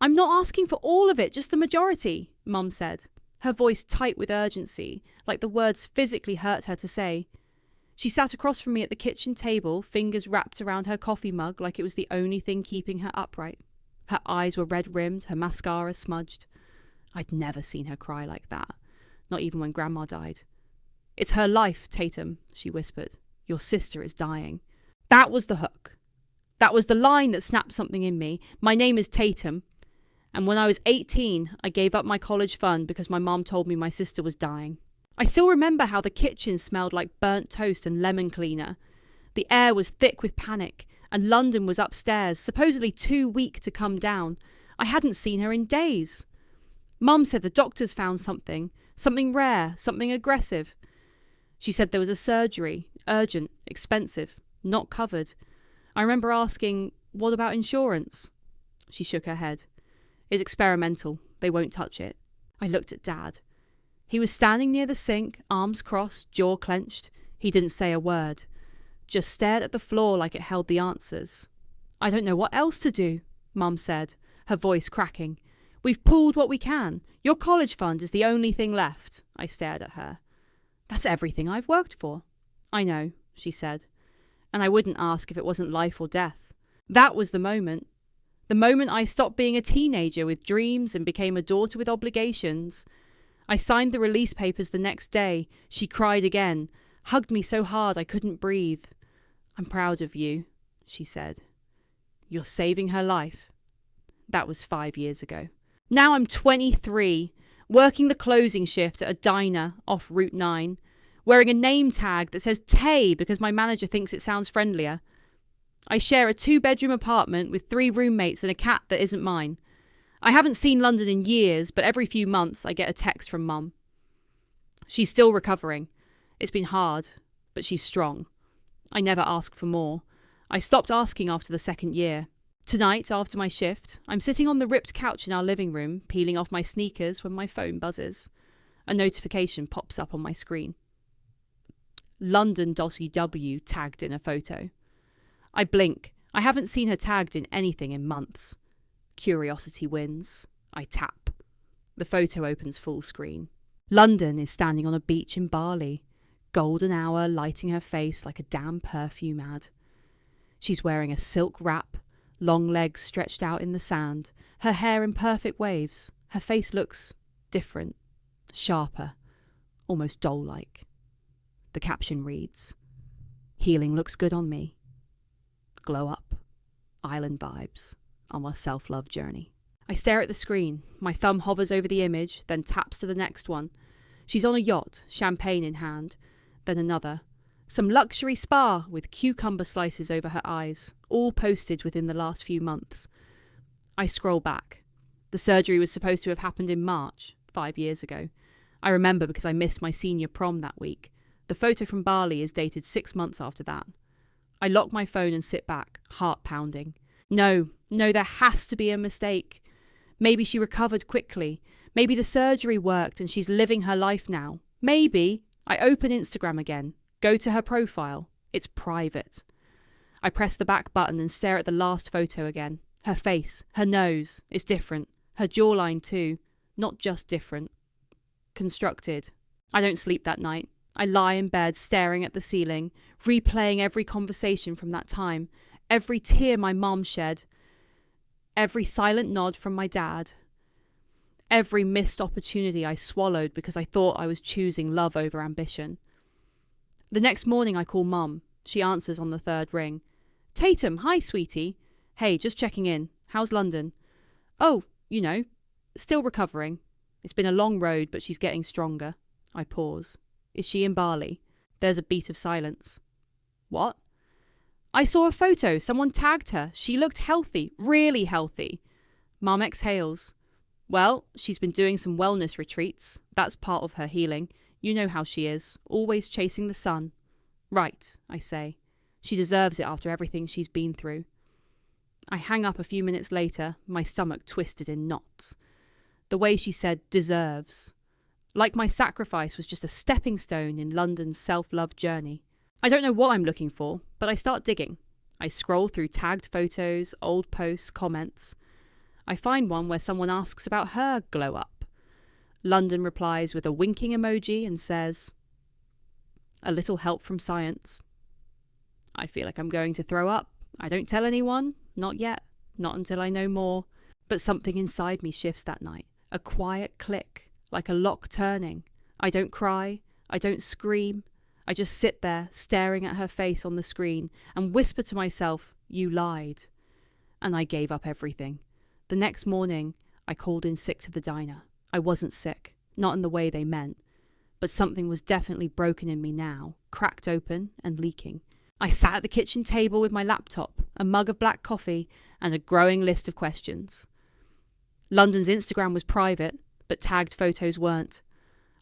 I'm not asking for all of it, just the majority, Mum said, her voice tight with urgency, like the words physically hurt her to say. She sat across from me at the kitchen table, fingers wrapped around her coffee mug like it was the only thing keeping her upright. Her eyes were red-rimmed, her mascara smudged. I'd never seen her cry like that, not even when Grandma died. It's her life, Tatum, she whispered. Your sister is dying. That was the hook. That was the line that snapped something in me. My name is Tatum. And when I was 18, I gave up my college fund because my mom told me my sister was dying. I still remember how the kitchen smelled like burnt toast and lemon cleaner. The air was thick with panic, and London was upstairs, supposedly too weak to come down. I hadn't seen her in days. Mum said the doctors found something rare, something aggressive. She said there was a surgery, urgent, expensive, not covered. I remember asking, what about insurance? She shook her head. It's experimental. They won't touch it. I looked at Dad. He was standing near the sink, arms crossed, jaw clenched. He didn't say a word, just stared at the floor like it held the answers. I don't know what else to do, Mum said, her voice cracking. We've pulled what we can. Your college fund is the only thing left. I stared at her. That's everything I've worked for. I know, she said, and I wouldn't ask if it wasn't life or death. That was the moment. The moment I stopped being a teenager with dreams and became a daughter with obligations. I signed the release papers the next day. She cried again, hugged me so hard I couldn't breathe. I'm proud of you, she said. You're saving her life. That was 5 years ago. Now I'm 23, working the closing shift at a diner off Route 9, wearing a name tag that says Tay because my manager thinks it sounds friendlier. I share a 2-bedroom apartment with 3 roommates and a cat that isn't mine. I haven't seen London in years, but every few months I get a text from Mum. She's still recovering. It's been hard, but she's strong. I never ask for more. I stopped asking after the 2nd year. Tonight, after my shift, I'm sitting on the ripped couch in our living room, peeling off my sneakers when my phone buzzes. A notification pops up on my screen. London.EW tagged in a photo. I blink. I haven't seen her tagged in anything in months. Curiosity wins. I tap. The photo opens full screen. London is standing on a beach in Bali, golden hour lighting her face like a damn perfume ad. She's wearing a silk wrap, long legs stretched out in the sand, her hair in perfect waves. Her face looks different, sharper, almost doll-like. The caption reads, Healing looks good on me. Glow up. Island vibes. On my self-love journey. I stare at the screen. My thumb hovers over the image, then taps to the next one. She's on a yacht, champagne in hand. Then another. Some luxury spa with cucumber slices over her eyes, all posted within the last few months. I scroll back. The surgery was supposed to have happened in March, 5 years ago. I remember because I missed my senior prom that week. The photo from Bali is dated 6 months after that. I lock my phone and sit back, heart pounding. No, there has to be a mistake. Maybe she recovered quickly. Maybe the surgery worked and she's living her life now. Maybe. I open Instagram again. Go to her profile. It's private. I press the back button and stare at the last photo again. Her face, her nose, is different. Her jawline too. Not just different. Constructed. I don't sleep that night. I lie in bed staring at the ceiling, replaying every conversation from that time, every tear my mom shed, every silent nod from my dad, every missed opportunity I swallowed because I thought I was choosing love over ambition. The next morning I call Mum. She answers on the 3rd ring. Tatum, hi sweetie. Hey, just checking in. How's London? Oh, still recovering. It's been a long road, but she's getting stronger. I pause. Is she in Bali? There's a beat of silence. What? I saw a photo. Someone tagged her. She looked healthy. Really healthy. Mum exhales. Well, she's been doing some wellness retreats. That's part of her healing. You know how she is. Always chasing the sun. Right, I say. She deserves it after everything she's been through. I hang up a few minutes later, my stomach twisted in knots. The way she said deserves. Like my sacrifice was just a stepping stone in London's self-love journey. I don't know what I'm looking for, but I start digging. I scroll through tagged photos, old posts, comments. I find one where someone asks about her glow up. London replies with a winking emoji and says, "A little help from science." I feel like I'm going to throw up. I don't tell anyone, not yet, not until I know more. But something inside me shifts that night. A quiet click, like a lock turning. I don't cry, I don't scream. I just sit there, staring at her face on the screen, and whisper to myself, "You lied." And I gave up everything. The next morning, I called in sick to the diner. I wasn't sick, not in the way they meant. But something was definitely broken in me now, cracked open and leaking. I sat at the kitchen table with my laptop, a mug of black coffee, and a growing list of questions. London's Instagram was private, but tagged photos weren't.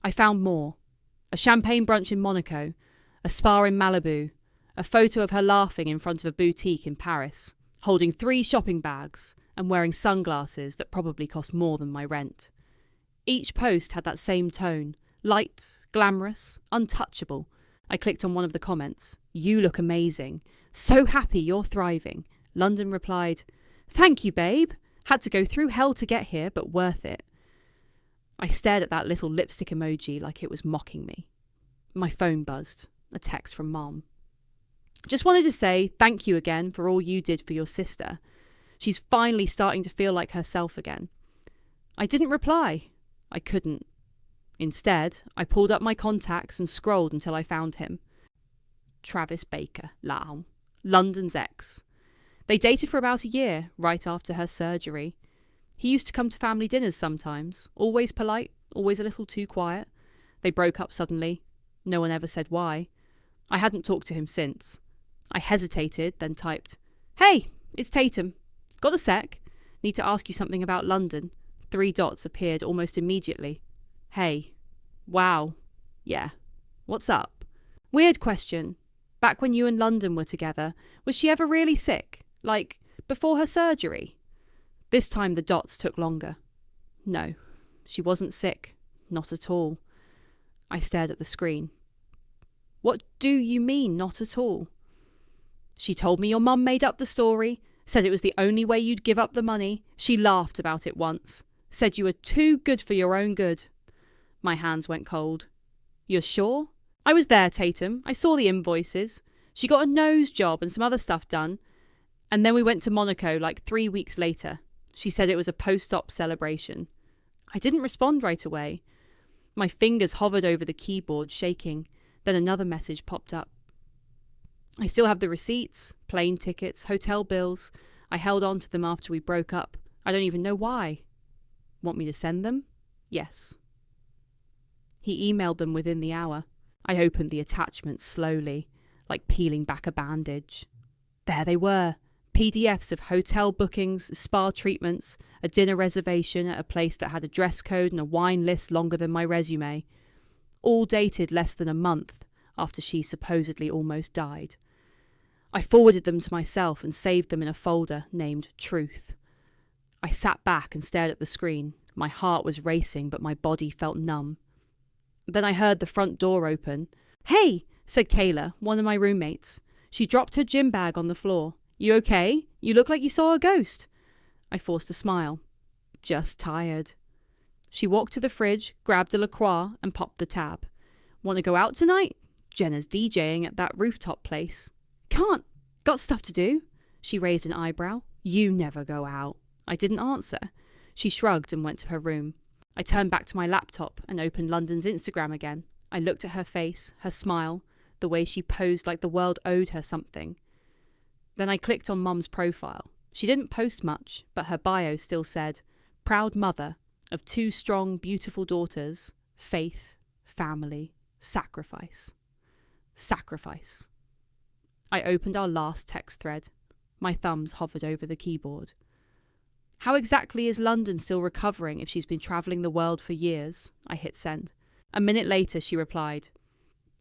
I found more. A champagne brunch in Monaco, a spa in Malibu, a photo of her laughing in front of a boutique in Paris, holding 3 shopping bags and wearing sunglasses that probably cost more than my rent. Each post had that same tone, light, glamorous, untouchable. I clicked on one of the comments. "You look amazing. So happy you're thriving." London replied, "Thank you, babe. Had to go through hell to get here, but worth it." I stared at that little lipstick emoji like it was mocking me. My phone buzzed. A text from Mom. "Just wanted to say thank you again for all you did for your sister. She's finally starting to feel like herself again." I didn't reply. I couldn't. Instead, I pulled up my contacts and scrolled until I found him. Travis Baker, London's ex. They dated for about a year, right after her surgery. He used to come to family dinners sometimes, always polite, always a little too quiet. They broke up suddenly. No one ever said why. I hadn't talked to him since. I hesitated, then typed, "Hey, it's Tatum. Got a sec? Need to ask you something about London." 3 dots appeared almost immediately. "Hey. Wow. Yeah. What's up?" "Weird question. Back when you and London were together, was she ever really sick? Like, before her surgery?" This time the dots took longer. No, she wasn't sick. Not at all. I stared at the screen. "What do you mean, not at all?" "She told me your mum made up the story, said it was the only way you'd give up the money. She laughed about it once. Said you were too good for your own good." My hands went cold. "You're sure?" "I was there, Tatum. I saw the invoices. She got a nose job and some other stuff done. And then we went to Monaco like 3 weeks later. She said it was a post-op celebration." I didn't respond right away. My fingers hovered over the keyboard, shaking. Then another message popped up. "I still have the receipts, plane tickets, hotel bills. I held on to them after we broke up. I don't even know why." "Want me to send them?" "Yes." He emailed them within the hour. I opened the attachments slowly, like peeling back a bandage. There they were. PDFs of hotel bookings, spa treatments, a dinner reservation at a place that had a dress code and a wine list longer than my resume. All dated less than a month after she supposedly almost died. I forwarded them to myself and saved them in a folder named Truth. I sat back and stared at the screen. My heart was racing, but my body felt numb. Then I heard the front door open. "Hey," said Kayla, one of my roommates. She dropped her gym bag on the floor. "You okay? You look like you saw a ghost." I forced a smile. "Just tired." She walked to the fridge, grabbed a LaCroix, and popped the tab. "Want to go out tonight? Jenna's DJing at that rooftop place." "Can't. Got stuff to do." She raised an eyebrow. "You never go out." I didn't answer. She shrugged and went to her room. I turned back to my laptop and opened London's Instagram again. I looked at her face, her smile, the way she posed like the world owed her something. Then I clicked on Mum's profile. She didn't post much, but her bio still said, "Proud mother of 2 strong, beautiful daughters, faith, family, sacrifice." Sacrifice. I opened our last text thread. My thumbs hovered over the keyboard. "How exactly is London still recovering if she's been travelling the world for years?" I hit send. A minute later she replied,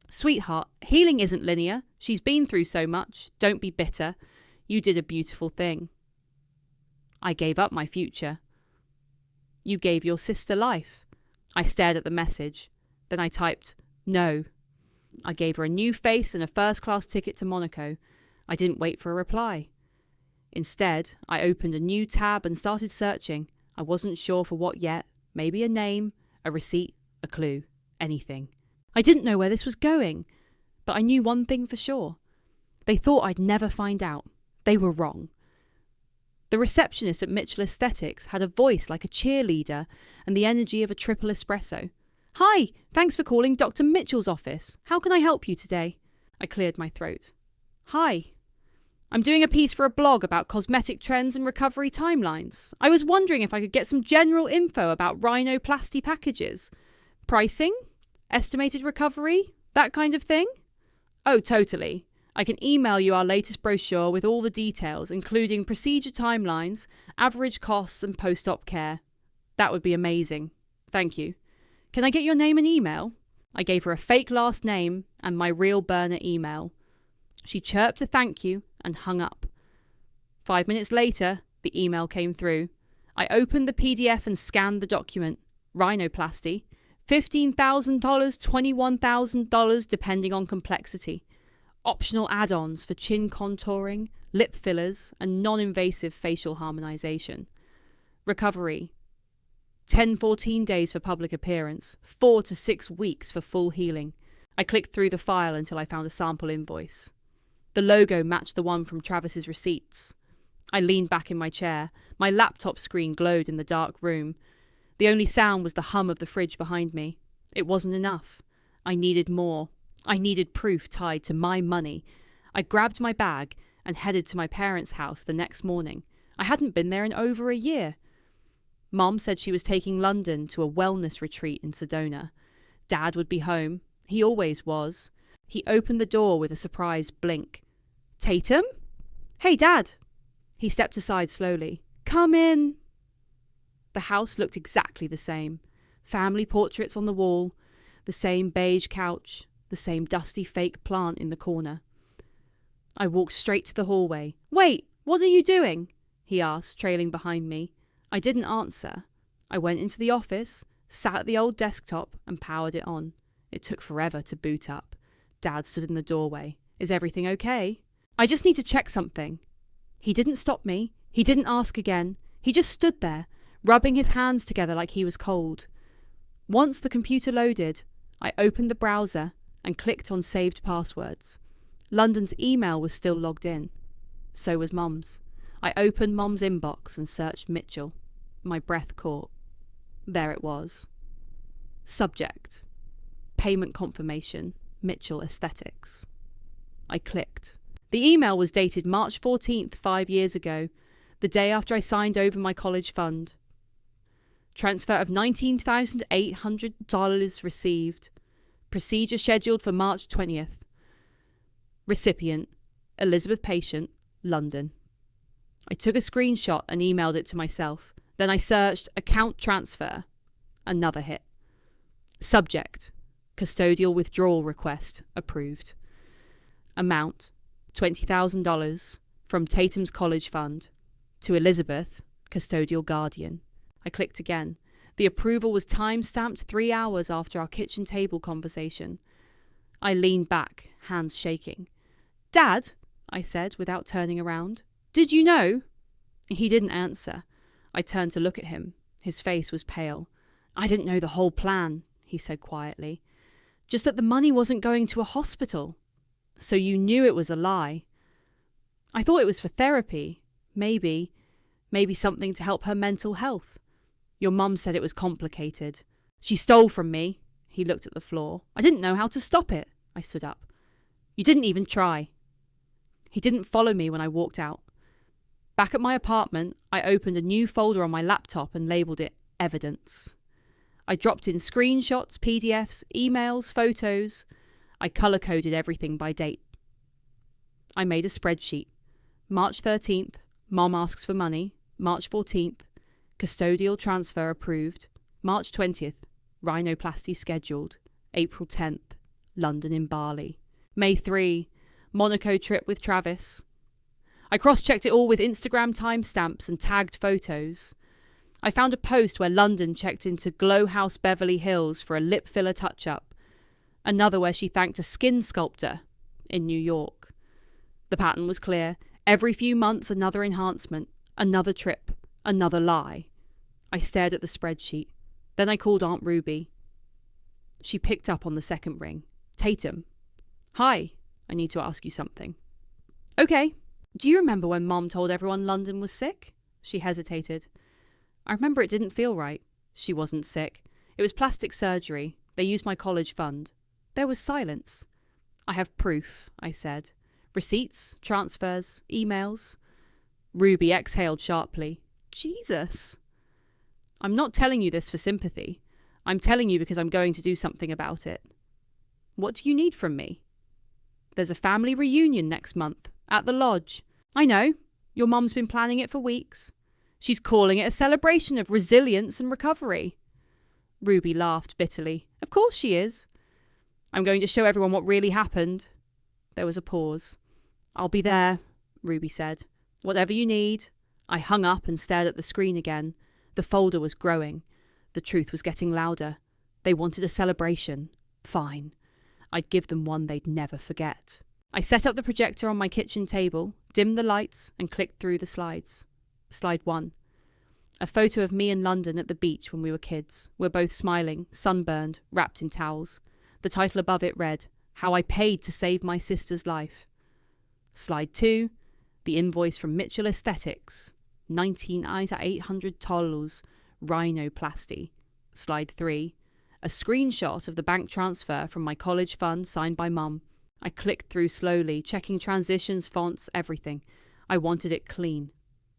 "Sweetheart, healing isn't linear. She's been through so much. Don't be bitter. You did a beautiful thing." "I gave up my future." "You gave your sister life." I stared at the message. Then I typed, "No." I gave her a new face and a first-class ticket to Monaco. I didn't wait for a reply. Instead, I opened a new tab and started searching. I wasn't sure for what yet. Maybe a name, a receipt, a clue, anything. I didn't know where this was going, but I knew one thing for sure. They thought I'd never find out. They were wrong. The receptionist at Mitchell Aesthetics had a voice like a cheerleader and the energy of a triple espresso. "Hi, thanks for calling Dr. Mitchell's office. How can I help you today?" I cleared my throat. "Hi. I'm doing a piece for a blog about cosmetic trends and recovery timelines. I was wondering if I could get some general info about rhinoplasty packages. Pricing? Estimated recovery? That kind of thing?" "Oh, totally. I can email you our latest brochure with all the details, including procedure timelines, average costs, and post-op care." "That would be amazing. Thank you. Can I get your name and email?" I gave her a fake last name and my real burner email. She chirped a thank you and hung up. 5 minutes later, the email came through. I opened the PDF and scanned the document. Rhinoplasty. $15,000, $21,000 depending on complexity. Optional add-ons for chin contouring, lip fillers, and non-invasive facial harmonization. Recovery. 10-14 days for public appearance, 4 to 6 weeks for full healing. I clicked through the file until I found a sample invoice. The logo matched the one from Travis's receipts. I leaned back in my chair. My laptop screen glowed in the dark room. The only sound was the hum of the fridge behind me. It wasn't enough. I needed more. I needed proof tied to my money. I grabbed my bag and headed to my parents' house the next morning. I hadn't been there in over a year. Mom said she was taking London to a wellness retreat in Sedona. Dad would be home. He always was. He opened the door with a surprised blink. "Tatum? Hey, Dad!" He stepped aside slowly. "Come in." The house looked exactly the same. Family portraits on the wall, the same beige couch, the same dusty fake plant in the corner. I walked straight to the hallway. "Wait, what are you doing?" he asked, trailing behind me. I didn't answer. I went into the office, sat at the old desktop, and powered it on. It took forever to boot up. Dad stood in the doorway. "Is everything okay?" "I just need to check something." He didn't stop me. He didn't ask again. He just stood there, rubbing his hands together like he was cold. Once the computer loaded, I opened the browser and clicked on saved passwords. London's email was still logged in. So was Mum's. I opened Mum's inbox and searched Mitchell. My breath caught. There it was. Subject: Payment confirmation, Mitchell Aesthetics. I clicked. The email was dated March 14th, 5 years ago, the day after I signed over my college fund. Transfer of $19,800 received. Procedure scheduled for March 20th. Recipient: Elizabeth Patient, London. I took a screenshot and emailed it to myself. Then I searched account transfer. Another hit. Subject: Custodial withdrawal request approved. Amount: $20,000 from Tatum's college fund to Elizabeth, custodial guardian. I clicked again. The approval was time-stamped 3 hours after our kitchen table conversation. I leaned back, hands shaking. "Dad," I said without turning around. "Did you know?" He didn't answer. I turned to look at him. His face was pale. "I didn't know the whole plan," he said quietly. "Just that the money wasn't going to a hospital." "So you knew it was a lie?" "I thought it was for therapy. Maybe something to help her mental health. Your mum said it was complicated. She stole from me." He looked at the floor. "I didn't know how to stop it." I stood up. "You didn't even try." He didn't follow me when I walked out. Back at my apartment, I opened a new folder on my laptop and labelled it Evidence. I dropped in screenshots, PDFs, emails, photos. I colour-coded everything by date. I made a spreadsheet. March 13th, Mom asks for money. March 14th, custodial transfer approved. March 20th, rhinoplasty scheduled. April 10th, London in Bali. May 3, Monaco trip with Travis. I cross-checked it all with Instagram timestamps and tagged photos. I found a post where London checked into Glow House Beverly Hills for a lip filler touch-up. Another where she thanked a skin sculptor in New York. The pattern was clear. Every few months, another enhancement, another trip, another lie. I stared at the spreadsheet. Then I called Aunt Ruby. She picked up on the second ring. Tatum. Hi, I need to ask you something. Okay. Do you remember when Mom told everyone London was sick? She hesitated. I remember it didn't feel right. She wasn't sick. It was plastic surgery. They used my college fund. There was silence. I have proof, I said. Receipts, transfers, emails. Ruby exhaled sharply. Jesus. I'm not telling you this for sympathy. I'm telling you because I'm going to do something about it. What do you need from me? There's a family reunion next month, at the lodge. I know. Your mum's been planning it for weeks. She's calling it a celebration of resilience and recovery. Ruby laughed bitterly. Of course she is. I'm going to show everyone what really happened. There was a pause. I'll be there, Ruby said. Whatever you need. I hung up and stared at the screen again. The folder was growing. The truth was getting louder. They wanted a celebration. Fine. I'd give them one they'd never forget. I set up the projector on my kitchen table, dimmed the lights, and clicked through the slides. Slide 1. A photo of me in London at the beach when we were kids. We're both smiling, sunburned, wrapped in towels. The title above it read, How I Paid to Save My Sister's Life. Slide 2. The invoice from Mitchell Aesthetics. 19 eyes at 800 tollers. Rhinoplasty. Slide 3. A screenshot of the bank transfer from my college fund signed by Mum. I clicked through slowly, checking transitions, fonts, everything. I wanted it clean.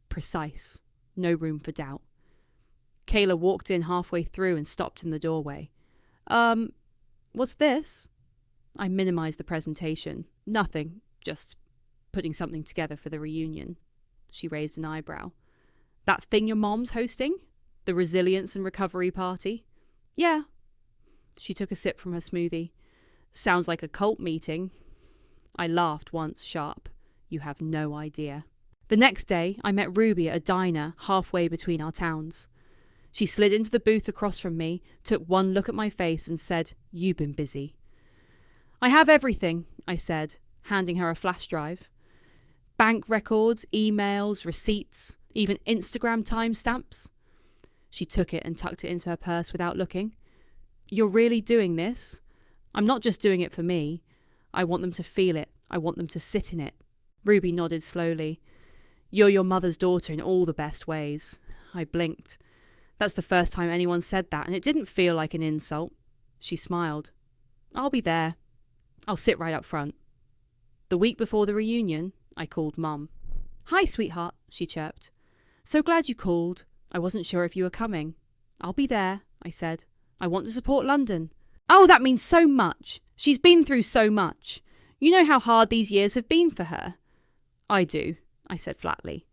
Precise. No room for doubt. Kayla walked in halfway through and stopped in the doorway. What's this? I minimized the presentation. Nothing. Just putting something together for the reunion. She raised an eyebrow. That thing your mom's hosting? The resilience and recovery party? Yeah. She took a sip from her smoothie. Sounds like a cult meeting. I laughed once, sharp. You have no idea. The next day, I met Ruby at a diner halfway between our towns. She slid into the booth across from me, took one look at my face and said, You've been busy. I have everything, I said, handing her a flash drive. Bank records, emails, receipts, even Instagram timestamps. She took it and tucked it into her purse without looking. You're really doing this? I'm not just doing it for me. I want them to feel it. I want them to sit in it. Ruby nodded slowly. You're your mother's daughter in all the best ways. I blinked. That's the first time anyone said that, and it didn't feel like an insult. She smiled. I'll be there. I'll sit right up front. The week before the reunion, I called Mum. Hi, sweetheart, she chirped. So glad you called. I wasn't sure if you were coming. I'll be there, I said. I want to support London. Oh, that means so much. She's been through so much. You know how hard these years have been for her. I do, I said flatly.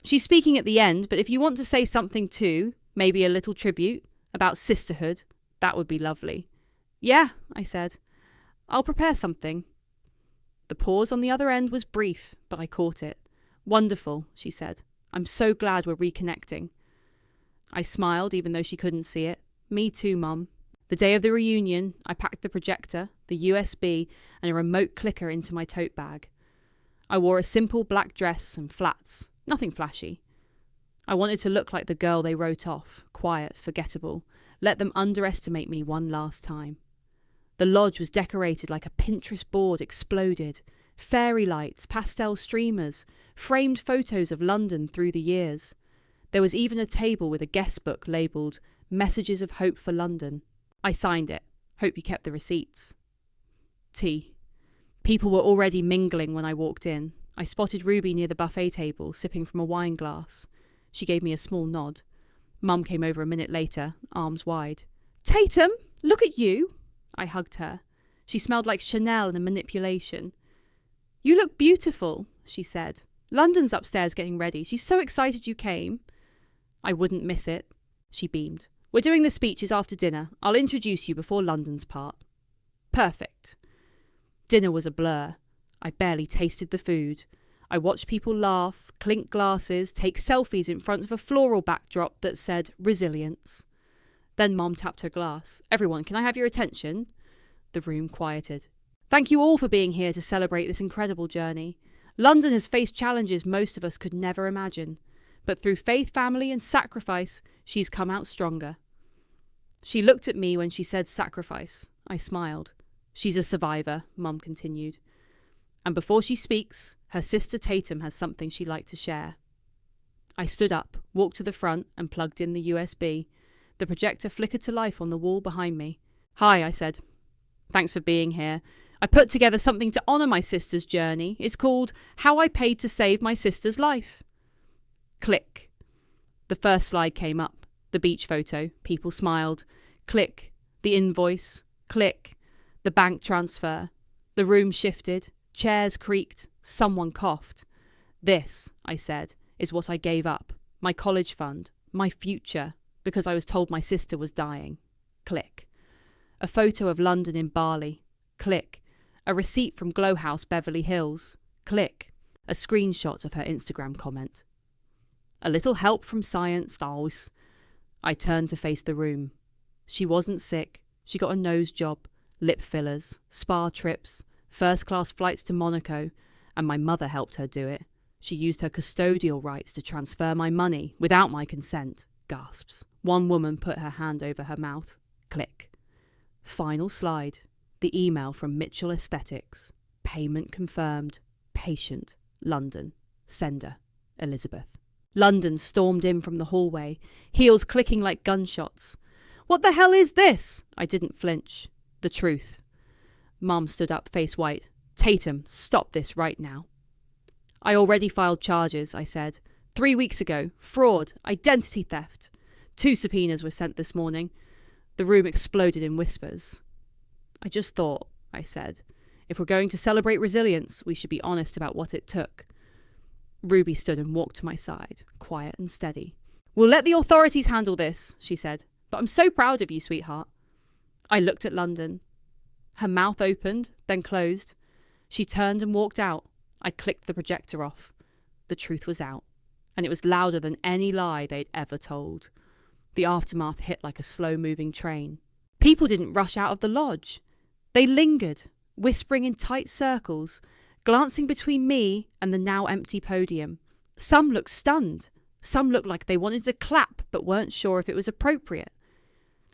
She's speaking at the end, but if you want to say something too, maybe a little tribute, about sisterhood, that would be lovely. Yeah, I said. I'll prepare something. The pause on the other end was brief, but I caught it. Wonderful, she said. I'm so glad we're reconnecting. I smiled, even though she couldn't see it. Me too, Mum. The day of the reunion, I packed the projector, the USB, and a remote clicker into my tote bag. I wore a simple black dress and flats, nothing flashy. I wanted to look like the girl they wrote off, quiet, forgettable, let them underestimate me one last time. The lodge was decorated like a Pinterest board exploded. Fairy lights, pastel streamers, framed photos of London through the years. There was even a table with a guest book labelled Messages of Hope for London. I signed it. Hope you kept the receipts. Tea. People were already mingling when I walked in. I spotted Ruby near the buffet table, sipping from a wine glass. She gave me a small nod. Mum came over a minute later, arms wide. Tatum, look at you! I hugged her. She smelled like Chanel and a manipulation. You look beautiful, she said. London's upstairs getting ready. She's so excited you came. I wouldn't miss it. She beamed. We're doing the speeches after dinner. I'll introduce you before London's part. Perfect. Dinner was a blur. I barely tasted the food. I watched people laugh, clink glasses, take selfies in front of a floral backdrop that said resilience. Then Mom tapped her glass. Everyone, can I have your attention? The room quieted. Thank you all for being here to celebrate this incredible journey. London has faced challenges most of us could never imagine, but through faith, family, and sacrifice, she's come out stronger. She looked at me when she said sacrifice. I smiled. She's a survivor, Mum continued. And before she speaks, her sister Tatum has something she'd like to share. I stood up, walked to the front, and plugged in the USB. The projector flickered to life on the wall behind me. Hi, I said. Thanks for being here. I put together something to honour my sister's journey. It's called How I Paid to Save My Sister's Life. Click. The first slide came up. The beach photo. People smiled. Click. The invoice. Click. The bank transfer. The room shifted. Chairs creaked. Someone coughed. This, I said, is what I gave up. My college fund. My future. Because I was told my sister was dying. Click. A photo of London in Bali. Click. A receipt from Glow House, Beverly Hills. Click. A screenshot of her Instagram comment. A little help from science, dolls. I turned to face the room. She wasn't sick. She got a nose job, lip fillers, spa trips, first-class flights to Monaco, and my mother helped her do it. She used her custodial rights to transfer my money without my consent. Gasps. One woman put her hand over her mouth. Click. Final slide. The email from Mitchell Aesthetics. Payment confirmed. Patient. London. Sender. Elizabeth. London stormed in from the hallway, heels clicking like gunshots. What the hell is this? I didn't flinch. The truth. Mum stood up, face white. Tatum, stop this right now. I already filed charges, I said. 3 weeks ago. Fraud. Identity theft. 2 subpoenas were sent this morning. The room exploded in whispers. I just thought, I said, if we're going to celebrate resilience, we should be honest about what it took. Ruby stood and walked to my side, quiet and steady. We'll let the authorities handle this, she said. But I'm so proud of you, sweetheart. I looked at London. Her mouth opened, then closed. She turned and walked out. I clicked the projector off. The truth was out, and it was louder than any lie they'd ever told. The aftermath hit like a slow-moving train. People didn't rush out of the lodge. They lingered, whispering in tight circles, glancing between me and the now empty podium. Some looked stunned. Some looked like they wanted to clap but weren't sure if it was appropriate.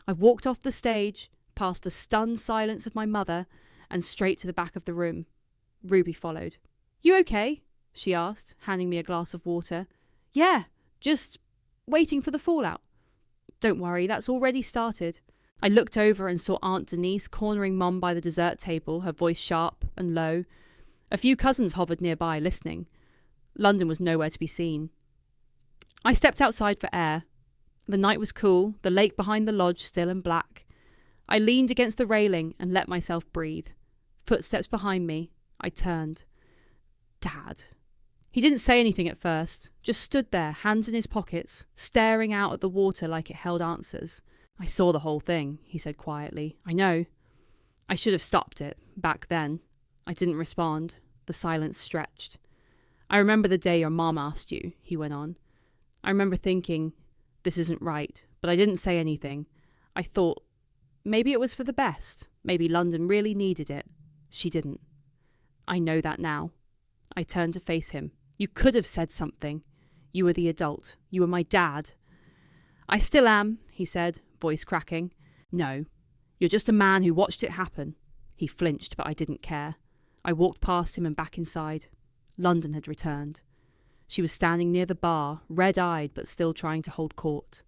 I walked off the stage, past the stunned silence of my mother, and straight to the back of the room. Ruby followed. You okay? She asked, handing me a glass of water. Yeah, just waiting for the fallout. Don't worry, that's already started. I looked over and saw Aunt Denise cornering Mum by the dessert table, her voice sharp and low. A few cousins hovered nearby, listening. London was nowhere to be seen. I stepped outside for air. The night was cool, the lake behind the lodge still and black. I leaned against the railing and let myself breathe. Footsteps behind me. I turned. Dad. He didn't say anything at first, just stood there, hands in his pockets, staring out at the water like it held answers. I saw the whole thing, he said quietly. I know. I should have stopped it, back then. I didn't respond. The silence stretched. I remember the day your mom asked you, he went on. I remember thinking, this isn't right, but I didn't say anything. I thought, maybe it was for the best. Maybe London really needed it. She didn't. I know that now. I turned to face him. You could have said something. You were the adult. You were my dad. I still am, he said, voice cracking. No, you're just a man who watched it happen. He flinched, but I didn't care. I walked past him and back inside. London had returned. She was standing near the bar, red-eyed but still trying to hold court.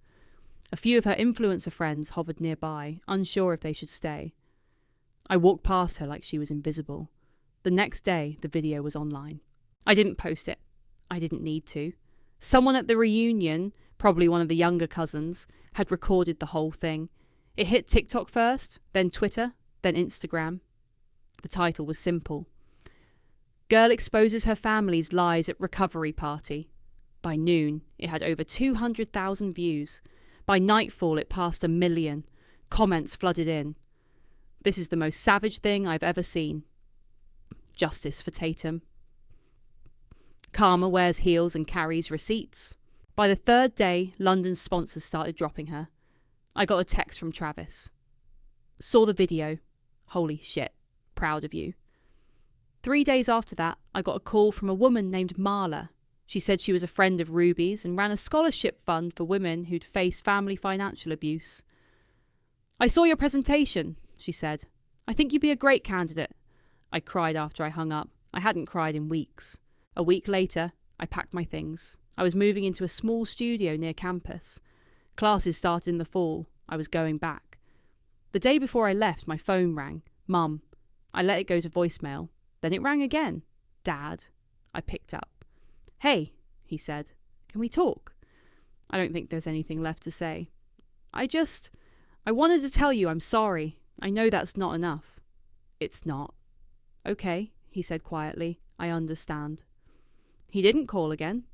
A few of her influencer friends hovered nearby, unsure if they should stay. I walked past her like she was invisible. The next day, the video was online. I didn't post it. I didn't need to. Someone at the reunion, probably one of the younger cousins, had recorded the whole thing. It hit TikTok first, then Twitter, then Instagram. The title was simple. Girl exposes her family's lies at recovery party. By noon, it had over 200,000 views. By nightfall, it passed 1 million. Comments flooded in. This is the most savage thing I've ever seen. Justice for Tatum. Karma wears heels and carries receipts. By the 3rd day, London's sponsors started dropping her. I got a text from Travis. Saw the video. Holy shit. Proud of you. 3 days after that, I got a call from a woman named Marla. She said she was a friend of Ruby's and ran a scholarship fund for women who'd faced family financial abuse. "I saw your presentation," she said. "I think you'd be a great candidate." I cried after I hung up. I hadn't cried in weeks. A week later, I packed my things. I was moving into a small studio near campus. Classes started in the fall. I was going back. The day before I left, my phone rang. "Mum." I let it go to voicemail. Then it rang again. "Dad." I picked up. "Hey," he said. "Can we talk?" I don't think there's anything left to say. I wanted to tell you I'm sorry. I know that's not enough." "It's not." "Okay," he said quietly. "I understand." He didn't call again.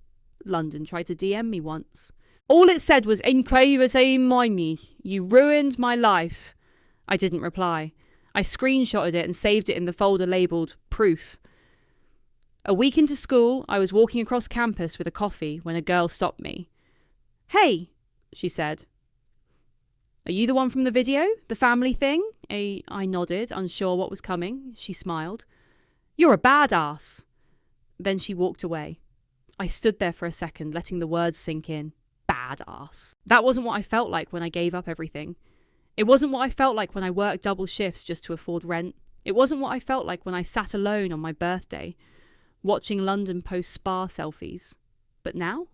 London tried to DM me once. All it said was, "Incredibly money. You ruined my life." I didn't reply. I screenshotted it and saved it in the folder labelled Proof. A week into school, I was walking across campus with a coffee when a girl stopped me. "Hey," she said. "Are you the one from the video? The family thing?" I nodded, unsure what was coming. She smiled. "You're a badass." Then she walked away. I stood there for a second, letting the words sink in. Badass. That wasn't what I felt like when I gave up everything. It wasn't what I felt like when I worked double shifts just to afford rent. It wasn't what I felt like when I sat alone on my birthday, watching London post spa selfies. But now?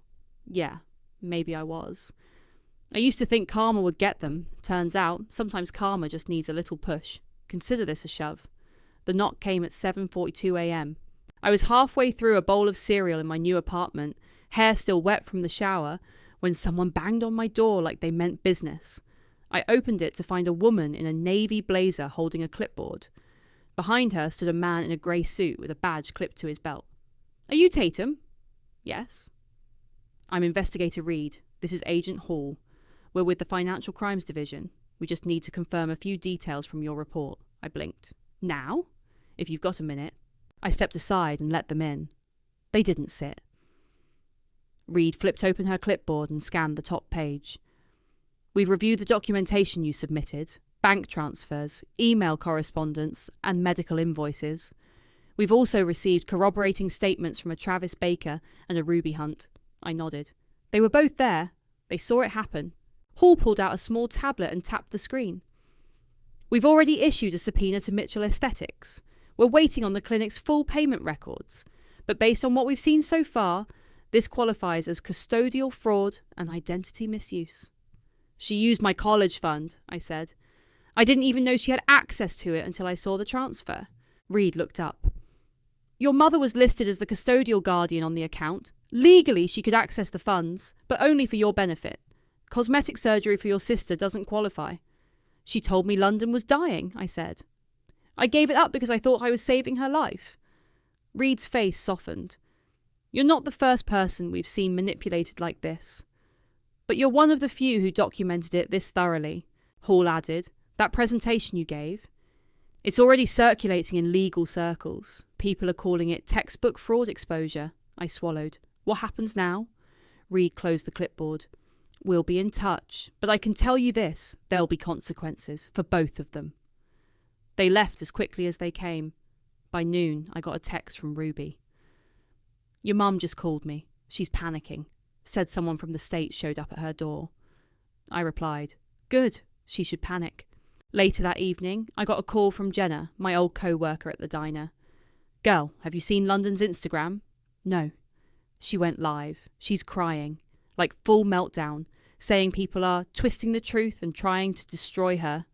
Yeah, maybe I was. I used to think karma would get them. Turns out, sometimes karma just needs a little push. Consider this a shove. The knock came at 7:42 a.m. I was halfway through a bowl of cereal in my new apartment, hair still wet from the shower, when someone banged on my door like they meant business. I opened it to find a woman in a navy blazer holding a clipboard. Behind her stood a man in a grey suit with a badge clipped to his belt. "Are you Tatum?" "Yes." "I'm Investigator Reed. This is Agent Hall. We're with the Financial Crimes Division. We just need to confirm a few details from your report." I blinked. "Now?" "If you've got a minute." I stepped aside and let them in. They didn't sit. Reed flipped open her clipboard and scanned the top page. "We've reviewed the documentation you submitted, bank transfers, email correspondence, and medical invoices. We've also received corroborating statements from a Travis Baker and a Ruby Hunt." I nodded. "They were both there. They saw it happen." Hall pulled out a small tablet and tapped the screen. "We've already issued a subpoena to Mitchell Aesthetics. We're waiting on the clinic's full payment records. But based on what we've seen so far, this qualifies as custodial fraud and identity misuse." "She used my college fund," I said. "I didn't even know she had access to it until I saw the transfer." Reed looked up. "Your mother was listed as the custodial guardian on the account. Legally, she could access the funds, but only for your benefit. Cosmetic surgery for your sister doesn't qualify." "She told me London was dying," I said. "I gave it up because I thought I was saving her life." Reed's face softened. "You're not the first person we've seen manipulated like this. But you're one of the few who documented it this thoroughly." Hall added, "That presentation you gave, it's already circulating in legal circles. People are calling it textbook fraud exposure." I swallowed. "What happens now?" Reed closed the clipboard. "We'll be in touch, but I can tell you this, there'll be consequences for both of them." They left as quickly as they came. By noon, I got a text from Ruby. "Your mum just called me. She's panicking. Said someone from the States showed up at her door." I replied, "Good, she should panic." Later that evening, I got a call from Jenna, my old co-worker at the diner. "Girl, have you seen London's Instagram?" "No." She went live. She's crying, like full meltdown, saying people are twisting the truth and trying to destroy her.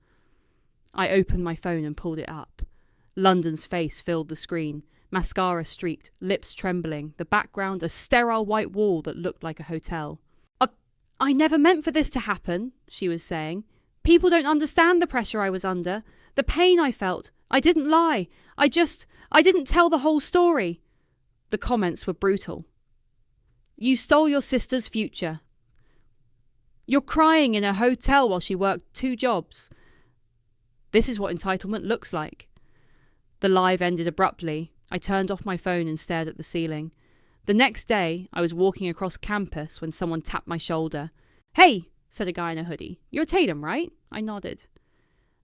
I opened my phone and pulled it up. London's face filled the screen, mascara streaked, lips trembling, the background a sterile white wall that looked like a hotel. I never meant for this to happen," she was saying. "People don't understand the pressure I was under, the pain I felt. I didn't lie. I didn't tell the whole story." The comments were brutal. "You stole your sister's future. You're crying in a hotel while she worked 2 jobs. This is what entitlement looks like." The live ended abruptly. I turned off my phone and stared at the ceiling. The next day, I was walking across campus when someone tapped my shoulder. "Hey," said a guy in a hoodie. "You're Tatum, right?" I nodded.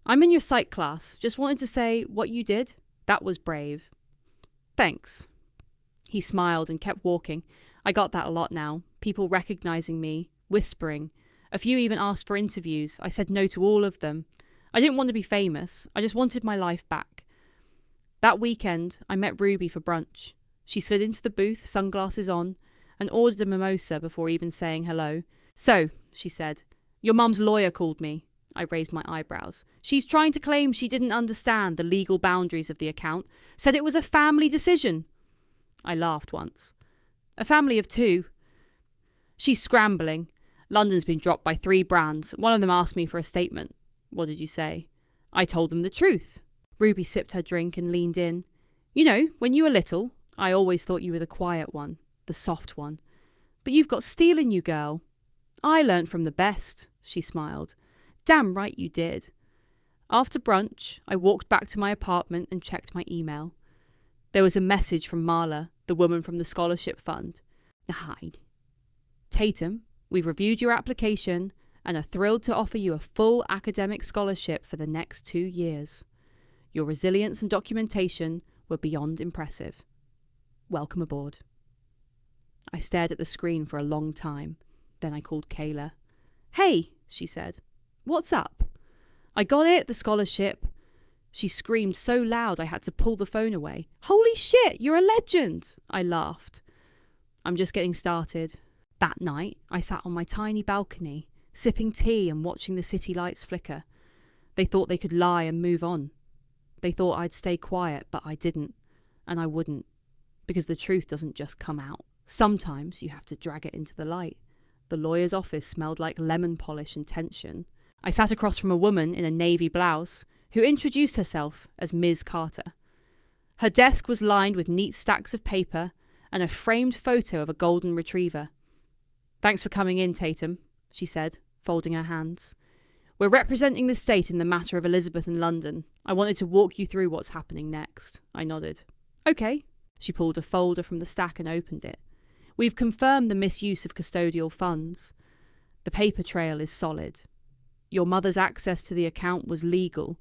"I'm in your psych class. Just wanted to say what you did. That was brave." Thanks. He smiled and kept walking. I got that a lot now. People recognizing me, whispering. A few even asked for interviews. I said no to all of them. I didn't want to be famous. I just wanted my life back. That weekend, I met Ruby for brunch. She slid into the booth, sunglasses on, and ordered a mimosa before even saying hello. So, she said, your mum's lawyer called me. I raised my eyebrows. She's trying to claim she didn't understand the legal boundaries of the account, said it was a family decision. I laughed once. A family of 2. She's scrambling. London's been dropped by 3 brands. One of them asked me for a statement. What did you say? I told them the truth. Ruby sipped her drink and leaned in. You know, when you were little, I always thought you were the quiet one, the soft one. But you've got steel in you, girl. I learnt from the best, she smiled. Damn right you did. After brunch, I walked back to my apartment and checked my email. There was a message from Marla, the woman from the scholarship fund. Hide. Tatum, we've reviewed your application and are thrilled to offer you a full academic scholarship for the next 2 years. Your resilience and documentation were beyond impressive. Welcome aboard. I stared at the screen for a long time. Then I called Kayla. Hey, she said. What's up? I got it, the scholarship. She screamed so loud I had to pull the phone away. Holy shit, you're a legend! I laughed. I'm just getting started. That night, I sat on my tiny balcony, sipping tea and watching the city lights flicker. They thought they could lie and move on. They thought I'd stay quiet, but I didn't. And I wouldn't. Because the truth doesn't just come out. Sometimes you have to drag it into the light. The lawyer's office smelled like lemon polish and tension. I sat across from a woman in a navy blouse who introduced herself as Ms. Carter. Her desk was lined with neat stacks of paper and a framed photo of a golden retriever. Thanks for coming in, Tatum, she said, folding her hands. We're representing the state in the matter of Elizabeth and London. I wanted to walk you through what's happening next. I nodded. Okay. She pulled a folder from the stack and opened it. We've confirmed the misuse of custodial funds. The paper trail is solid. Your mother's access to the account was legal,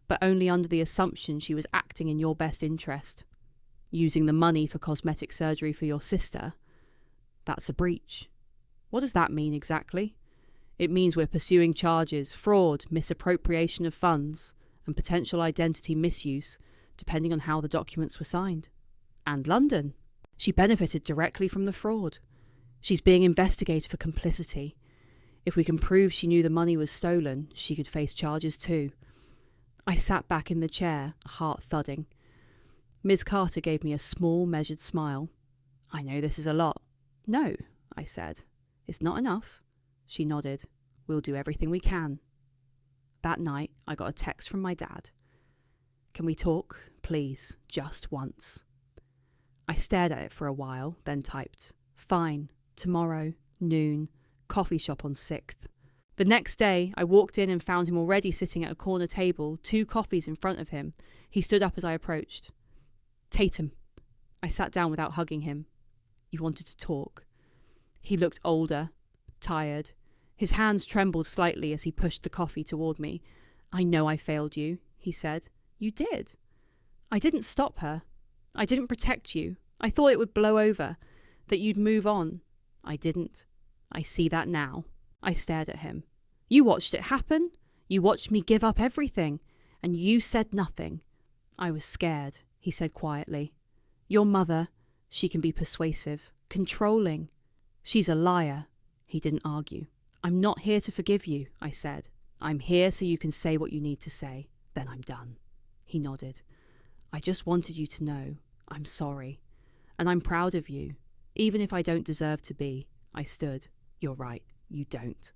but only under the assumption she was acting in your best interest. Using the money for cosmetic surgery for your sister, that's a breach. What does that mean exactly? It means we're pursuing charges, fraud, misappropriation of funds, and potential identity misuse, depending on how the documents were signed. And London. She benefited directly from the fraud. She's being investigated for complicity. If we can prove she knew the money was stolen, she could face charges too. I sat back in the chair, heart thudding. Ms. Carter gave me a small, measured smile. I know this is a lot. No, I said. It's not enough. She nodded. We'll do everything we can. That night, I got a text from my dad. Can we talk, please, just once? I stared at it for a while, then typed, Fine, tomorrow, noon, coffee shop on 6th. The next day, I walked in and found him already sitting at a corner table, 2 coffees in front of him. He stood up as I approached. Tatum. I sat down without hugging him. You wanted to talk. He looked older, tired. His hands trembled slightly as he pushed the coffee toward me. I know I failed you, he said. You did. I didn't stop her. I didn't protect you. I thought it would blow over, that you'd move on. I didn't. I see that now. I stared at him. You watched it happen. You watched me give up everything, and you said nothing. I was scared, he said quietly. Your mother, she can be persuasive, controlling. She's a liar. He didn't argue. I'm not here to forgive you, I said. I'm here so you can say what you need to say. Then I'm done. He nodded. I just wanted you to know I'm sorry. And I'm proud of you. Even if I don't deserve to be. I stood. You're right. You don't.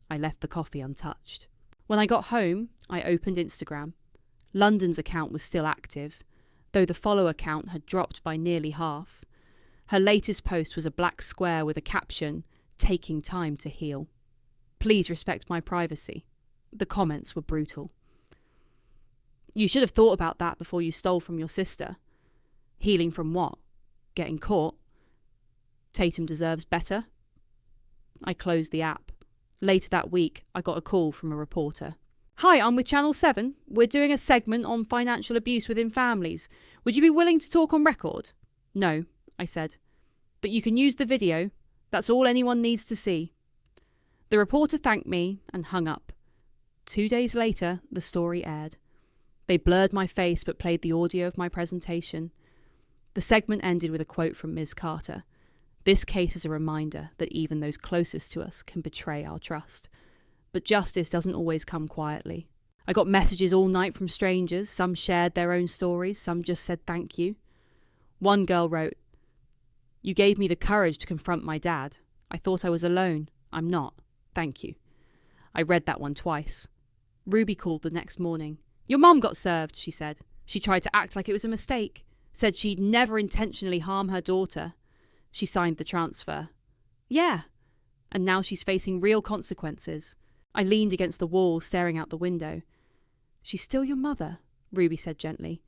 I left the coffee untouched. When I got home, I opened Instagram. London's account was still active, though the follower count had dropped by nearly half. Her latest post was a black square with a caption, taking time to heal. Please respect my privacy. The comments were brutal. You should have thought about that before you stole from your sister. Healing from what? Getting caught? Tatum deserves better. I closed the app. Later that week, I got a call from a reporter. Hi, I'm with Channel 7. We're doing a segment on financial abuse within families. Would you be willing to talk on record? No, I said. But you can use the video. That's all anyone needs to see. The reporter thanked me and hung up. 2 days later, the story aired. They blurred my face but played the audio of my presentation. The segment ended with a quote from Ms. Carter. This case is a reminder that even those closest to us can betray our trust. But justice doesn't always come quietly. I got messages all night from strangers. Some shared their own stories. Some just said thank you. One girl wrote, "You gave me the courage to confront my dad. I thought I was alone. I'm not. Thank you." I read that one twice. Ruby called the next morning. "Your mum got served," she said. "She tried to act like it was a mistake. Said she'd never intentionally harm her daughter. She signed the transfer." "Yeah. And now she's facing real consequences." I leaned against the wall, staring out the window. "She's still your mother," Ruby said gently.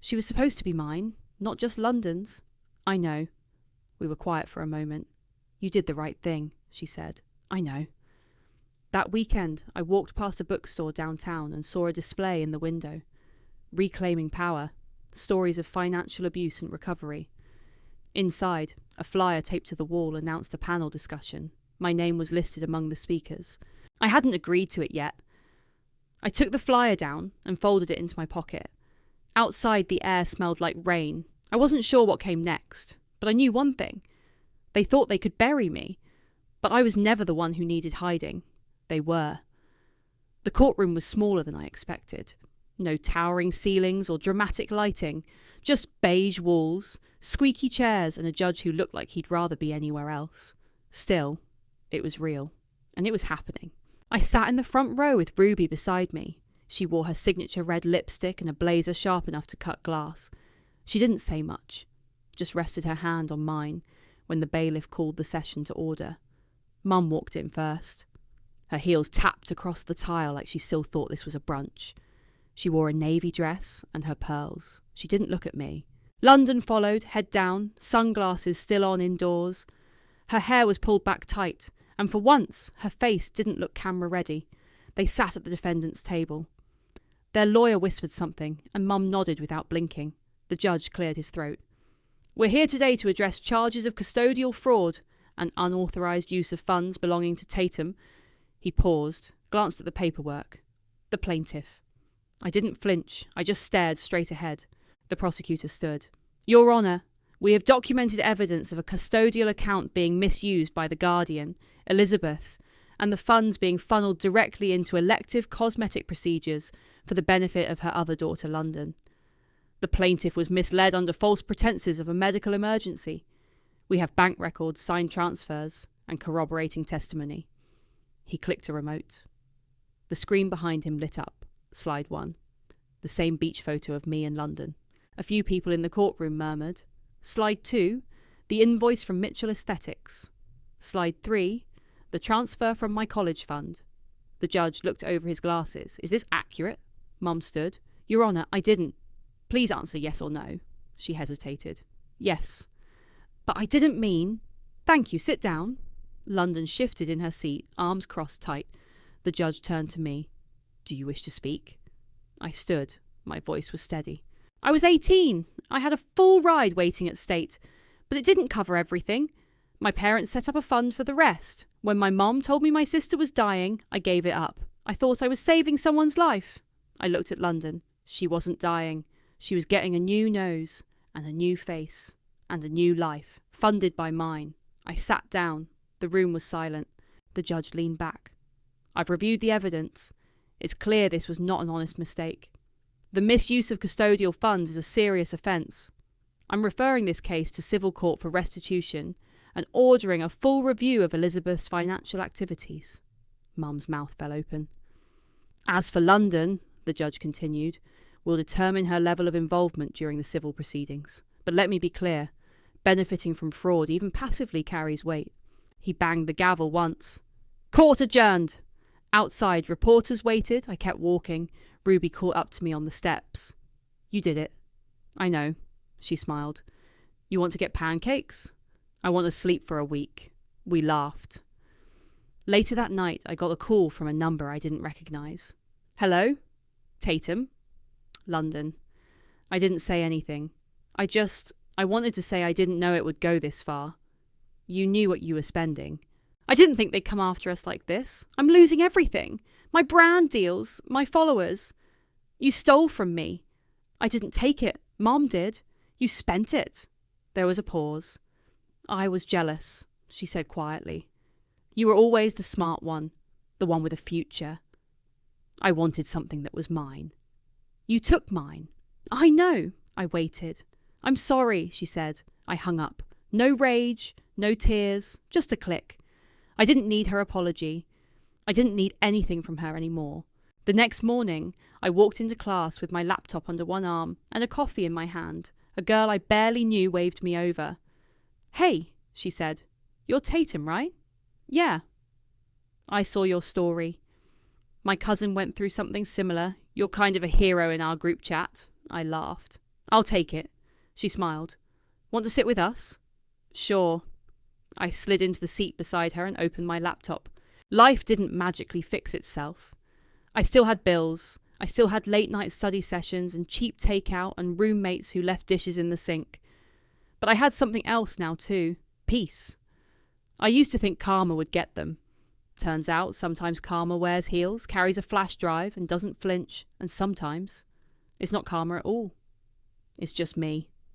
"She was supposed to be mine, not just London's." "I know." We were quiet for a moment. "You did the right thing," she said. "I know." That weekend, I walked past a bookstore downtown and saw a display in the window. Reclaiming Power, Stories of Financial Abuse and Recovery. Inside, a flyer taped to the wall announced a panel discussion. My name was listed among the speakers. I hadn't agreed to it yet. I took the flyer down and folded it into my pocket. Outside, the air smelled like rain. I wasn't sure what came next, but I knew one thing. They thought they could bury me, but I was never the one who needed hiding. They were. The courtroom was smaller than I expected. No towering ceilings or dramatic lighting, just beige walls, squeaky chairs, and a judge who looked like he'd rather be anywhere else. Still, it was real, and it was happening. I sat in the front row with Ruby beside me. She wore her signature red lipstick and a blazer sharp enough to cut glass. She didn't say much, just rested her hand on mine when the bailiff called the session to order. Mum walked in first. Her heels tapped across the tile like she still thought this was a brunch. She wore a navy dress and her pearls. She didn't look at me. London followed, head down, sunglasses still on indoors. Her hair was pulled back tight, and for once her face didn't look camera-ready. They sat at the defendant's table. Their lawyer whispered something, and Mum nodded without blinking. The judge cleared his throat. "We're here today to address charges of custodial fraud and unauthorised use of funds belonging to Tatum." He paused, glanced at the paperwork. "The plaintiff." I didn't flinch. I just stared straight ahead. The prosecutor stood. "Your Honour, we have documented evidence of a custodial account being misused by the guardian, Elizabeth, and the funds being funneled directly into elective cosmetic procedures for the benefit of her other daughter, London. The plaintiff was misled under false pretences of a medical emergency. We have bank records, signed transfers, and corroborating testimony." He clicked a remote. The screen behind him lit up. Slide 1. The same beach photo of me in London. A few people in the courtroom murmured. Slide 2. The invoice from Mitchell Aesthetics. Slide 3. The transfer from my college fund. The judge looked over his glasses. "Is this accurate?" Mum stood. "Your Honour, I didn't." "Please answer yes or no." She hesitated. "Yes." "But I didn't mean—" "Thank you, sit down." London shifted in her seat, arms crossed tight. The judge turned to me. "Do you wish to speak?" I stood. My voice was steady. "I was 18. I had a full ride waiting at State, but it didn't cover everything. My parents set up a fund for the rest. When my mom told me my sister was dying, I gave it up. I thought I was saving someone's life." I looked at London. She wasn't dying. She was getting a new nose, and a new face, and a new life, funded by mine. I sat down. The room was silent. The judge leaned back. "I've reviewed the evidence. It's clear this was not an honest mistake. The misuse of custodial funds is a serious offence. I'm referring this case to civil court for restitution and ordering a full review of Elizabeth's financial activities." Mum's mouth fell open. "As for London," the judge continued, "we'll determine her level of involvement during the civil proceedings. But let me be clear, benefiting from fraud, even passively, carries weight." He banged the gavel once. "Court adjourned!" Outside, reporters waited. I kept walking. Ruby caught up to me on the steps. "You did it." "I know," she smiled. "You want to get pancakes?" "I want to sleep for a week." We laughed. Later that night, I got a call from a number I didn't recognise. Hello? Tatum? London. I didn't say anything. I wanted to say I didn't know it would go this far. You knew what you were spending. I didn't think they'd come after us like this. I'm losing everything. My brand deals, my followers. You stole from me. I didn't take it. Mom did. You spent it. There was a pause. I was jealous, she said quietly. You were always the smart one, the one with a future. I wanted something that was mine. You took mine. I know. I waited. I'm sorry, she said. I hung up. No rage, no tears, just a click. I didn't need her apology. I didn't need anything from her anymore. The next morning, I walked into class with my laptop under one arm and a coffee in my hand. A girl I barely knew waved me over. Hey, she said. You're Tatum, right? Yeah. I saw your story. My cousin went through something similar. You're kind of a hero in our group chat. I laughed. I'll take it. She smiled. Want to sit with us? Sure. I slid into the seat beside her and opened my laptop. Life didn't magically fix itself. I still had bills. I still had late-night study sessions and cheap takeout and roommates who left dishes in the sink. But I had something else now too. Peace. I used to think karma would get them. Turns out sometimes karma wears heels, carries a flash drive and doesn't flinch, and sometimes it's not karma at all. It's just me.